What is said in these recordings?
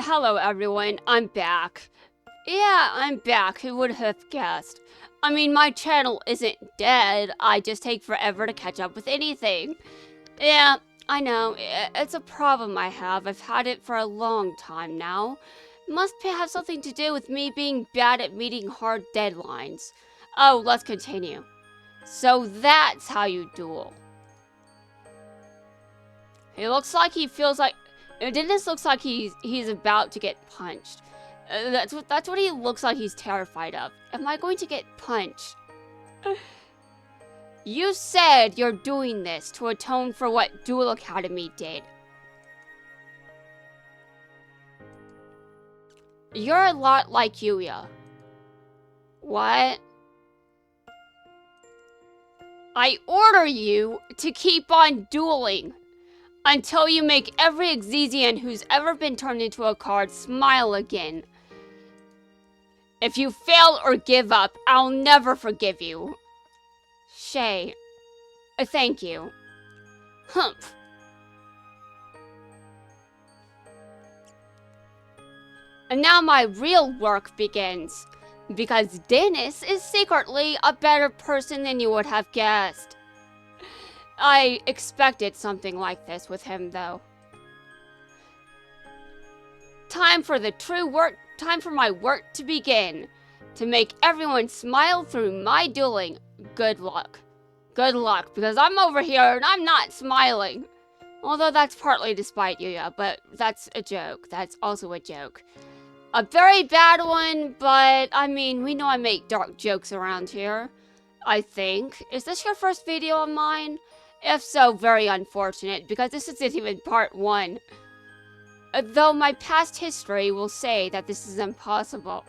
Hello everyone, I'm back. Yeah, I'm back, who would have guessed? I mean, my channel isn't dead, I just take forever to catch up with anything. Yeah, I know, it's a problem I have. I've had it for a long time now. Must have something to do with me being bad at meeting hard deadlines. Oh, let's continue. So that's how you duel. He looks like he feels like... Dennis looks like he's about to get punched. That's what he looks like he's terrified of. Am I going to get punched? You said you're doing this to atone for what Duel Academy did. You're a lot like Yuya. What? I order you to keep on dueling until you make every Exizian who's ever been turned into a card smile again. If you fail or give up, I'll never forgive you. Shay, thank you. Humph. And now my real work begins, because Dennis is secretly a better person than you would have guessed. I expected something like this with him, though. Time for my work to begin. To make everyone smile through my dueling. Good luck. Good luck, because I'm over here and I'm not smiling. Although that's partly despite Yuya, but that's a joke. That's also a joke. A very bad one, but I mean, we know I make dark jokes around here. I think. Is this your first video of mine? If so, very unfortunate, because this isn't even part 1. Though my past history will say that this is impossible.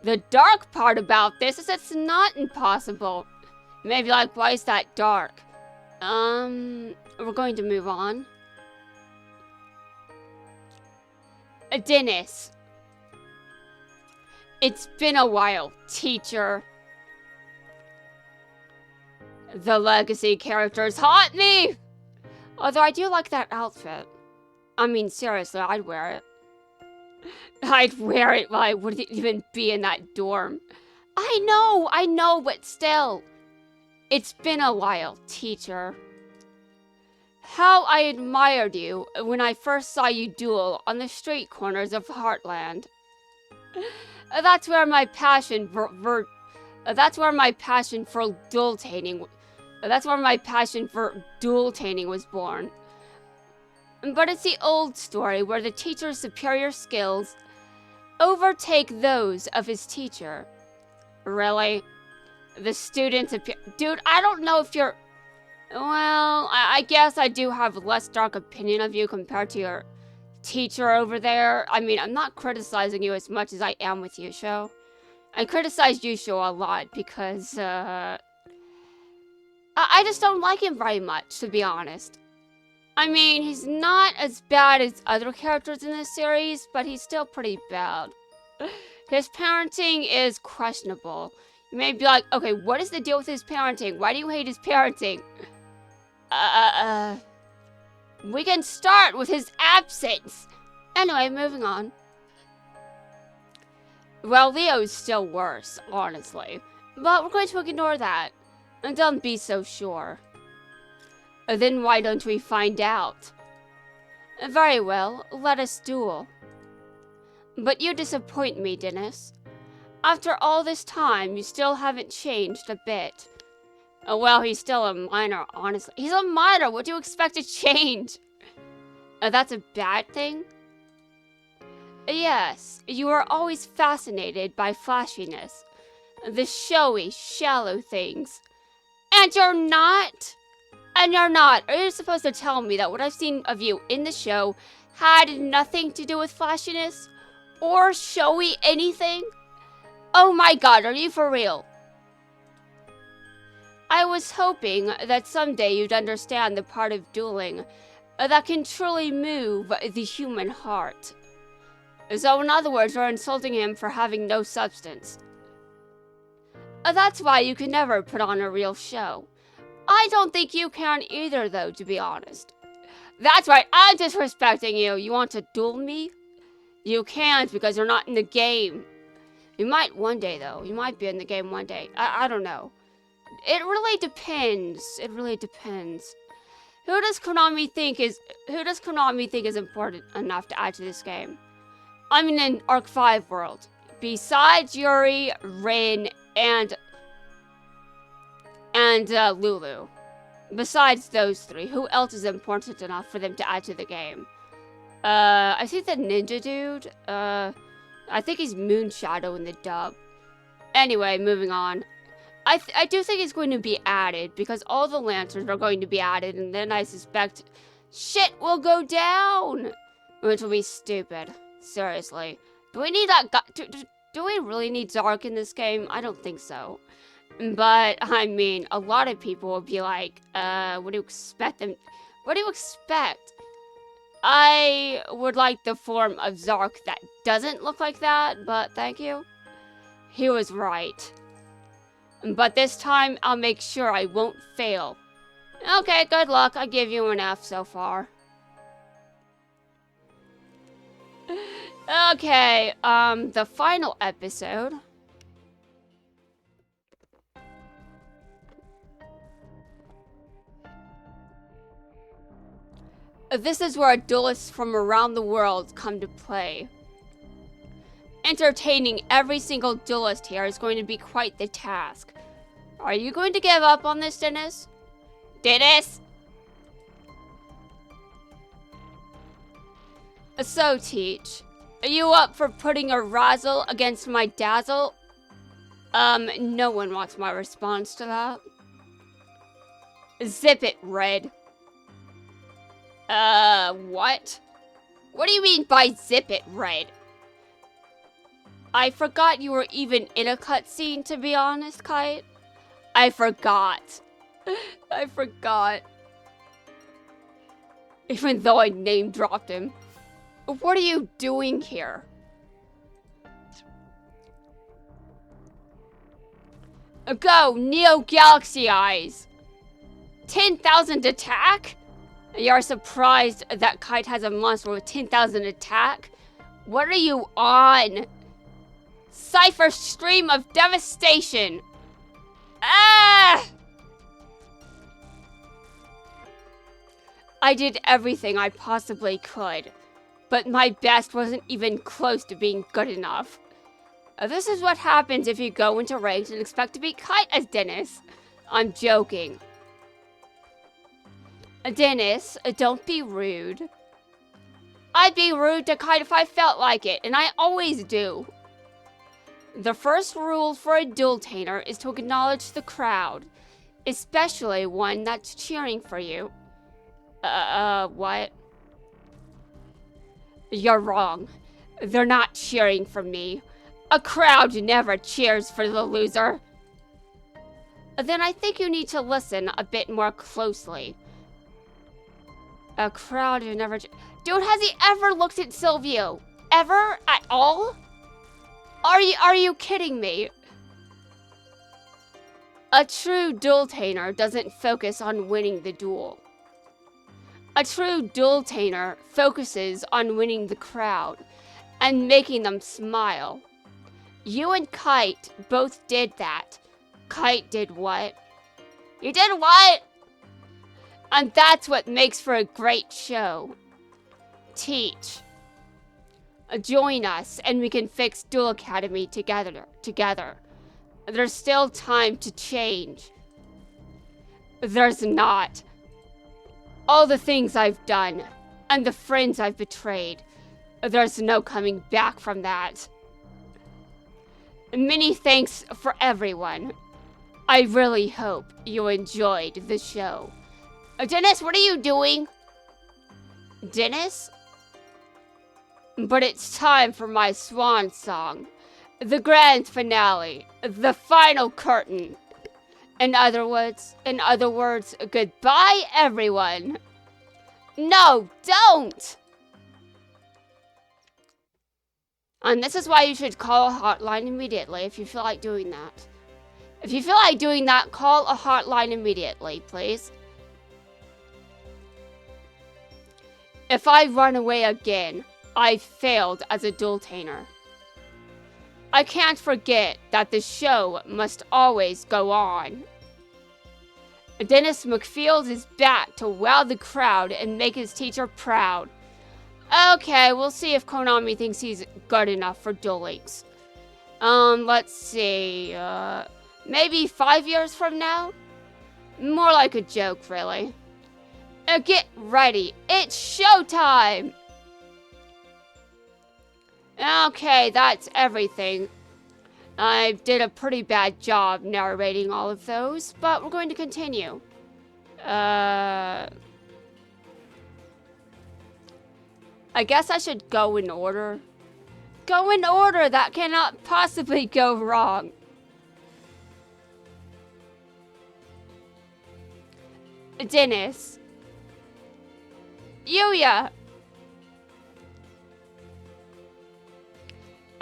The dark part about this is it's not impossible. Maybe like, why is that dark? We're going to move on. Dennis. It's been a while, teacher. The legacy characters haunt me! Although I do like that outfit. I mean, seriously, I'd wear it. I'd wear it while I wouldn't even be in that dorm. I know, but still. It's been a while, teacher. How I admired you when I first saw you duel on the street corners of Heartland. That's where my passion for duel-taning was born. But it's the old story where the teacher's superior skills overtake those of his teacher. Really? The students appear... Dude, I don't know if you're... Well, I guess I do have a less dark opinion of you compared to your teacher over there. I mean, I'm not criticizing you as much as I am with Yusho. I criticize Yusho a lot because, I just don't like him very much, to be honest. I mean, he's not as bad as other characters in this series, but he's still pretty bad. His parenting is questionable. You may be like, okay, what is the deal with his parenting? Why do you hate his parenting? We can start with his absence. Anyway, moving on. Well, Leo's still worse, honestly. But we're going to ignore that. And don't be so sure. Then why don't we find out? Very well, let us duel. But you disappoint me, Dennis. After all this time, you still haven't changed a bit. Well, he's still a minor, honestly. He's a minor, what do you expect to change? That's a bad thing? Yes, you are always fascinated by flashiness. The showy, shallow things. And you're not? And you're not. Are you supposed to tell me that what I've seen of you in the show had nothing to do with flashiness? Or showy anything? Oh my god, are you for real? I was hoping that someday you'd understand the part of dueling that can truly move the human heart. So in other words, you're insulting him for having no substance. That's why you can never put on a real show. I don't think you can either, though, to be honest. That's right, I'm disrespecting you. You want to duel me? You can't because you're not in the game. You might one day, though. You might be in the game one day. I don't know. It really depends. It really depends. Who does Konami think is important enough to add to this game? I mean, in Arc 5 world. Besides Yuri, Rin, and Lulu. Besides those three, who else is important enough for them to add to the game? I think the ninja dude, I think he's Moonshadow in the dub. Anyway, moving on. I do think it's going to be added, because all the Lancers are going to be added, and then I suspect shit will go down! Which will be stupid. Seriously. Do we need that guy? Do we really need Zark in this game? I don't think so. But, I mean, a lot of people will be like, what do you expect them? What do you expect? I would like the form of Zark that doesn't look like that, but thank you. He was right. But this time, I'll make sure I won't fail. Okay, good luck. I give you an F so far. Okay, the final episode. This is where duelists from around the world come to play. Entertaining every single duelist here is going to be quite the task. Are you going to give up on this, Dennis? Dennis? So, Teach, are you up for putting a razzle against my dazzle? No one wants my response to that. Zip it, Red. What? What do you mean by zip it, Red? I forgot you were even in a cutscene, to be honest, Kite. I forgot. I forgot. Even though I name-dropped him. What are you doing here? Go, Neo Galaxy Eyes! 10,000 attack? You're surprised that Kite has a monster with 10,000 attack? What are you on? Cypher Stream of Devastation! Ah! I did everything I possibly could, but my best wasn't even close to being good enough. This is what happens if you go into ranks and expect to be Kite as Dennis. I'm joking. Dennis, don't be rude. I'd be rude to Kite if I felt like it, and I always do. The first rule for a duel-tainer is to acknowledge the crowd, especially one that's cheering for you. What? You're wrong. They're not cheering for me. A crowd never cheers for the loser. Then I think you need to listen a bit more closely. A crowd who never... Dude, has he ever looked at Silvio? Ever? At all? Are you kidding me? A true duel-tainer doesn't focus on winning the duel. A true duel-tainer focuses on winning the crowd and making them smile. You and Kite both did that. Kite did what? You did what? And that's what makes for a great show. Teach. Join us and we can fix Duel Academy together. There's still time to change. There's not. All the things I've done and the friends I've betrayed, there's no coming back from that. Many thanks for everyone. I really hope you enjoyed the show. Dennis, what are you doing? Dennis? But it's time for my swan song. The grand finale. The final curtain. In other words, goodbye everyone. No, don't! And this is why you should call a hotline immediately if you feel like doing that. If you feel like doing that, call a hotline immediately, please. If I run away again, I failed as a dualtainer. I can't forget that the show must always go on. Dennis McField is back to wow the crowd and make his teacher proud. Okay, we'll see if Konami thinks he's good enough for Duel Links. Let's see, maybe 5 years from now? More like a joke, really. Get ready, it's showtime! Okay, that's everything. I did a pretty bad job narrating all of those, but we're going to continue. I guess I should go in order. Go in order, that cannot possibly go wrong. Dennis. Yuya.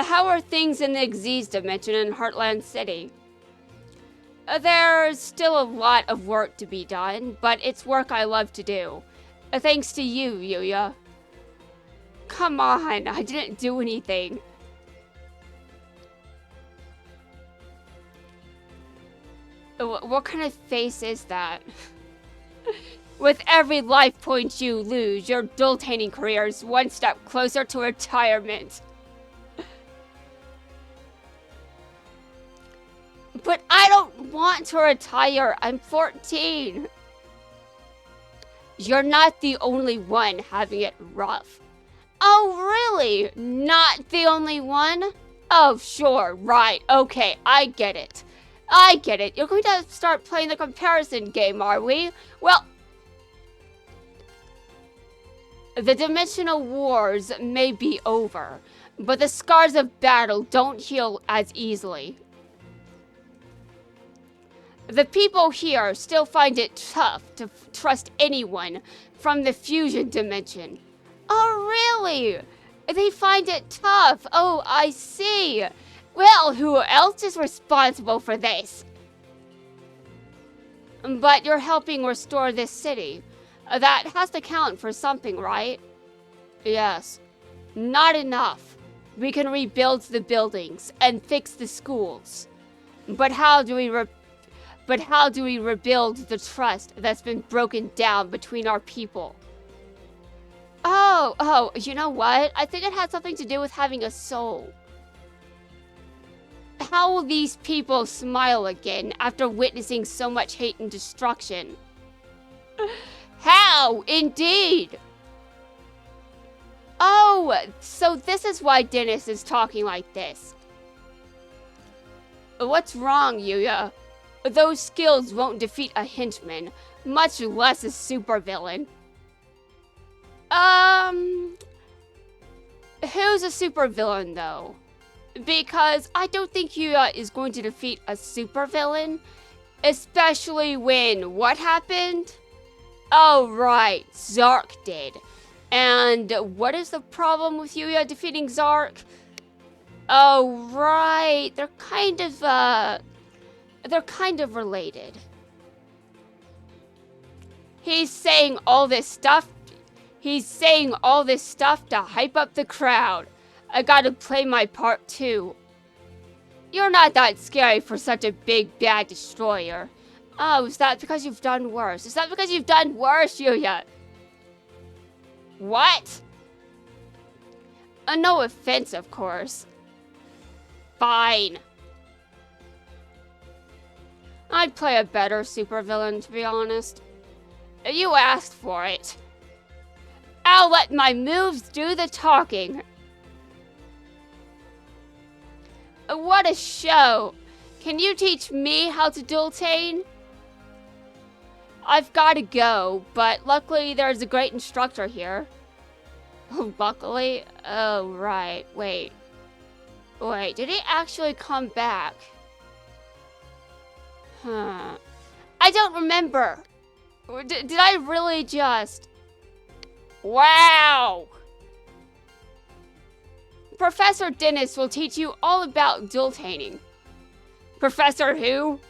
How are things in the Xyz dimension in Heartland City? There's still a lot of work to be done, but it's work I love to do. Thanks to you, Yuya. Come on, I didn't do anything. What kind of face is that? With every life point you lose, your dualtaning career is one step closer to retirement. But I don't want to retire. I'm 14. You're not the only one having it rough. Oh, really? Not the only one? Oh, sure, right. Okay, I get it. I get it. You're going to start playing the comparison game, are we? Well, the dimensional wars may be over, but the scars of battle don't heal as easily. The people here still find it tough to trust anyone from the fusion dimension. Oh, really? They find it tough. Oh, I see. Well, who else is responsible for this? But you're helping restore this city. That has to count for something, right? Yes. Not enough. We can rebuild the buildings and fix the schools. But how do we rebuild the trust that's been broken down between our people? Oh, you know what? I think it had something to do with having a soul. How will these people smile again after witnessing so much hate and destruction? How? Indeed! Oh, so this is why Dennis is talking like this. What's wrong, Yuya? Those skills won't defeat a henchman, much less a supervillain. Who's a supervillain, though? Because I don't think Yuya is going to defeat a supervillain, especially when what happened? Oh, right, Zark did. And what is the problem with Yuya defeating Zark? Oh, right, they're kind of related. He's saying all this stuff to hype up the crowd. I gotta play my part too. You're not that scary for such a big bad destroyer. Oh, is that because you've done worse? Is that because you've done worse, Yuya? What? No offense, of course. Fine. I'd play a better supervillain, to be honest. You asked for it. I'll let my moves do the talking. What a show! Can you teach me how to dualtane? I've gotta go, but luckily there's a great instructor here. Luckily? Oh, right. Wait, did he actually come back? Huh. I don't remember. Did I really just... Wow! Professor Dennis will teach you all about dualtaning. Professor who?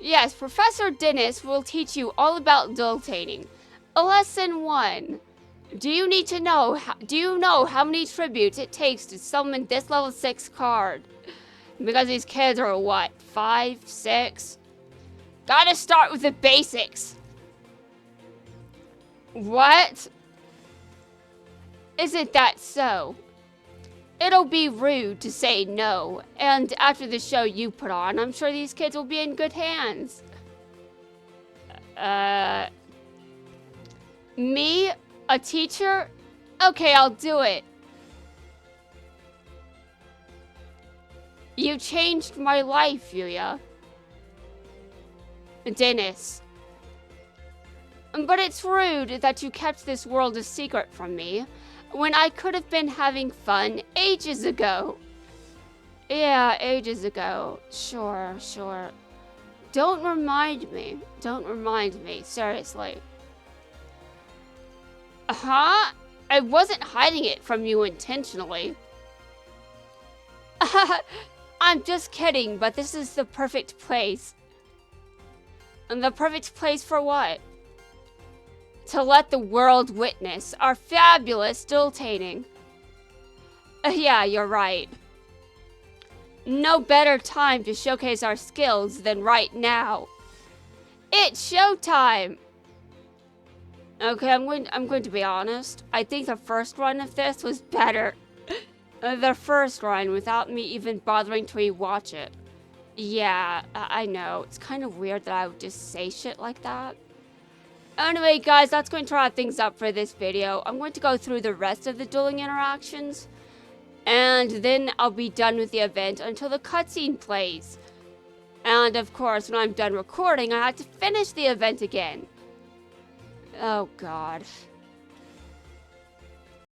Yes, Professor Dennis will teach you all about dualtaning. Lesson 1. Do you need to know, do you know how many tributes it takes to summon this level 6 card? Because these kids are what, 5, 6? Gotta start with the basics. What? Isn't that so? It'll be rude to say no, and after the show you put on, I'm sure these kids will be in good hands. Me? A teacher? Okay, I'll do it. You changed my life, Yuya. Dennis. But it's rude that you kept this world a secret from me, when I could have been having fun ages ago. Yeah, ages ago. Sure. Don't remind me, seriously. Huh? I wasn't hiding it from you intentionally. I'm just kidding, but this is the perfect place. And the perfect place for what? To let the world witness our fabulous dual-tating. Yeah, you're right. No better time to showcase our skills than right now. It's showtime! Okay, I'm going to be honest. I think the first run of this was better. The first run without me even bothering to rewatch it. Yeah, I know. It's kind of weird that I would just say shit like that. Anyway, guys, that's going to wrap things up for this video. I'm going to go through the rest of the dueling interactions, and then I'll be done with the event until the cutscene plays. And of course, when I'm done recording, I have to finish the event again. Oh, God.